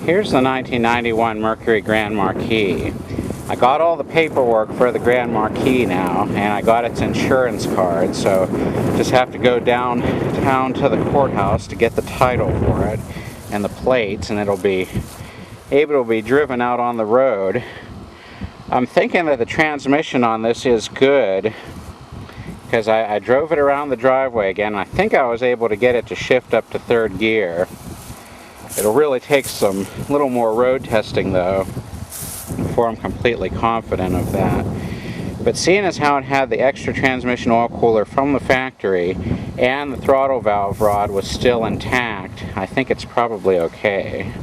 Here's the 1991 Mercury Grand Marquis. I got all the paperwork for the Grand Marquis now, and I got its insurance card, so just have to go downtown to the courthouse to get the title for it and the plates, and it'll be able to be driven out on the road. I'm thinking that the transmission on this is good, because I drove it around the driveway again. I think I was able to get it to shift up to third gear. It'll really take some little more road testing though before I'm completely confident of that. But seeing as how it had the extra transmission oil cooler from the factory and the throttle valve rod was still intact, I think it's probably okay.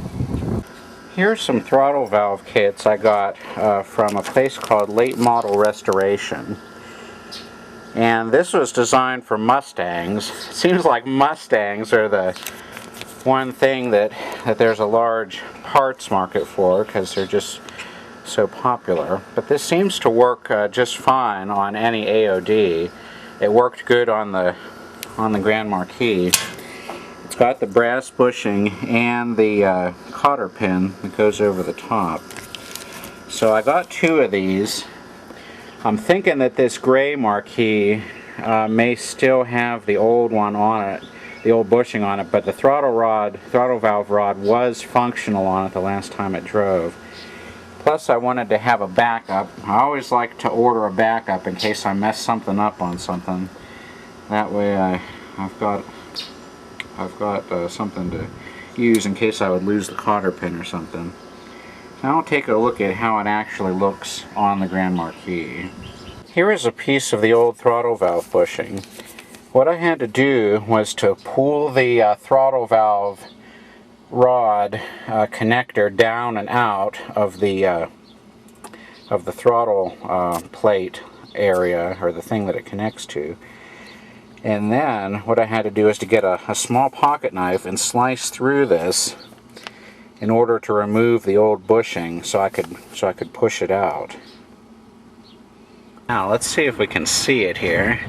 Here's some throttle valve kits I got from a place called Late Model Restoration. And this was designed for Mustangs. It seems like Mustangs are the one thing that there's a large parts market for, because they're just so popular. But this seems to work just fine on any AOD. It worked good on the Grand Marquis. It's got the brass bushing and the cotter pin that goes over the top. So I got two of these. I'm thinking that this gray Marquis may still have the old one on it, the old bushing on it, but the throttle valve rod was functional on it the last time it drove. Plus I wanted to have a backup. I always like to order a backup in case I mess something up on something. That way I've got something to use in case I would lose the cotter pin or something. Now I'll take a look at how it actually looks on the Grand Marquis. Here is a piece of the old throttle valve bushing. What I had to do was to pull the throttle valve rod connector down and out of the throttle plate area, or the thing that it connects to. And then what I had to do is to get a small pocket knife and slice through this in order to remove the old bushing so I could push it out. Now let's see if we can see it here.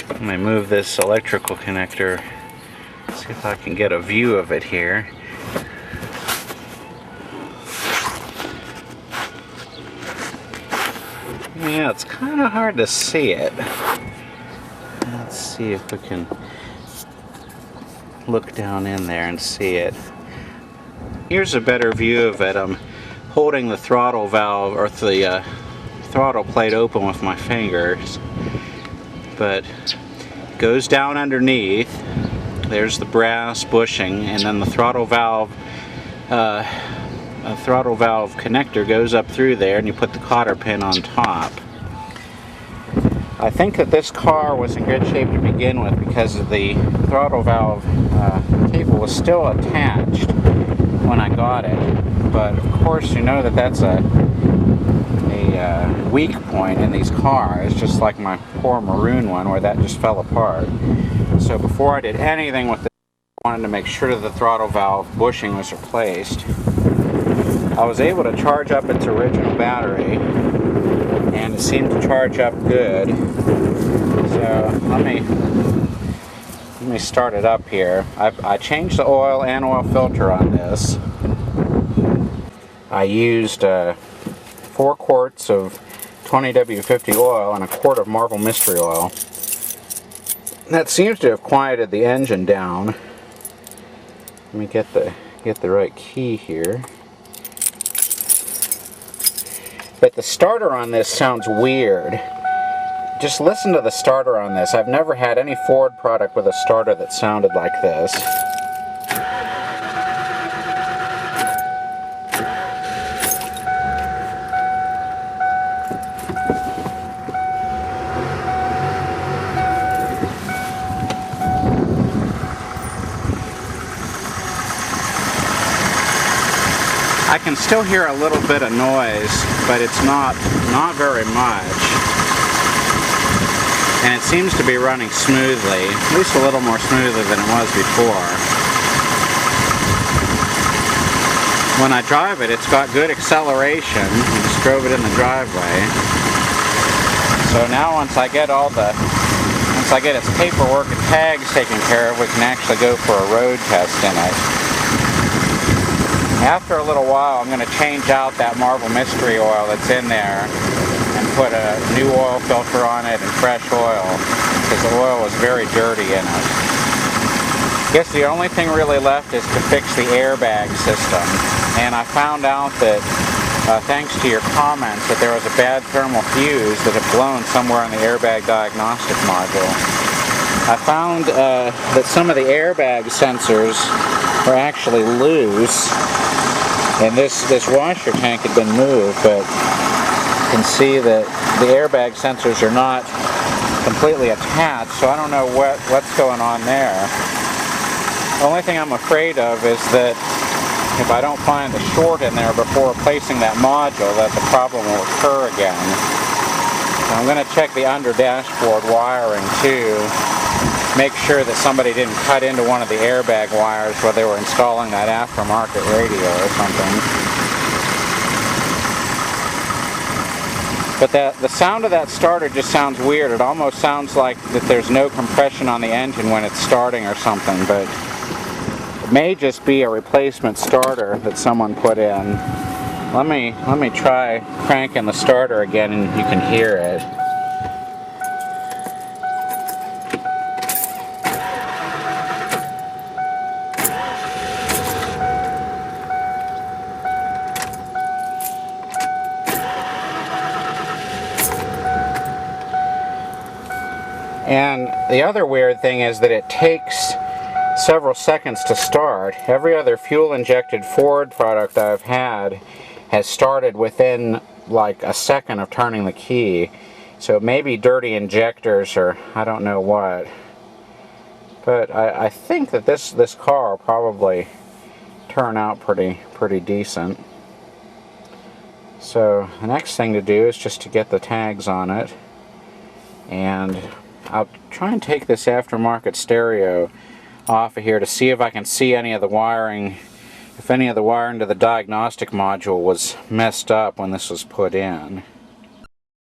Let me move this electrical connector, see if I can get a view of it here. Yeah, it's kind of hard to see it. Let's see if we can look down in there and see it. Here's a better view of it. I'm holding the throttle valve, or the throttle plate, open with my fingers, but it goes down underneath. There's the brass bushing, and then the throttle valve connector goes up through there, and you put the cotter pin on top. I think that this car was in good shape to begin with because the throttle valve cable was still attached when I got it, but of course you know that that's a weak point in these cars, just like my poor maroon one where that just fell apart. So before I did anything with it, I wanted to make sure that the throttle valve bushing was replaced. I was able to charge up its original battery, and it seemed to charge up good. So let me start it up here. I changed the oil and oil filter on this. I used 4 quarts of 20W50 oil and a quart of Marvel Mystery Oil. That seems to have quieted the engine down. Let me get the right key here. But the starter on this sounds weird. Just listen to the starter on this. I've never had any Ford product with a starter that sounded like this. I can still hear a little bit of noise, but it's not very much. And it seems to be running smoothly, at least a little more smoothly than it was before. When I drive it, it's got good acceleration. I just drove it in the driveway. So now once I get its paperwork and tags taken care of, we can actually go for a road test in it. After a little while, I'm going to change out that Marble Mystery oil that's in there and put a new oil filter on it and fresh oil, because the oil was very dirty in it. I guess the only thing really left is to fix the airbag system, and I found out that thanks to your comments that there was a bad thermal fuse that had blown somewhere in the airbag diagnostic module. I found that some of the airbag sensors were actually loose, and this washer tank had been moved, but you can see that the airbag sensors are not completely attached, so I don't know what's going on there. The only thing I'm afraid of is that if I don't find the short in there before replacing that module, that the problem will occur again. So I'm going to check the under dashboard wiring too, make sure that somebody didn't cut into one of the airbag wires while they were installing that aftermarket radio or something. But the sound of that starter just sounds weird. It almost sounds like that there's no compression on the engine when it's starting or something, but may just be a replacement starter that someone put in. Let me try cranking the starter again and you can hear it. And the other weird thing is that it takes several seconds to start. Every other fuel injected Ford product I've had has started within like a second of turning the key. So it may be dirty injectors or I don't know what. But I think that this car will probably turn out pretty decent. So the next thing to do is just to get the tags on it, and I'll try and take this aftermarket stereo off of here to see if I can see any of the wiring, if any of the wiring to the diagnostic module was messed up when this was put in.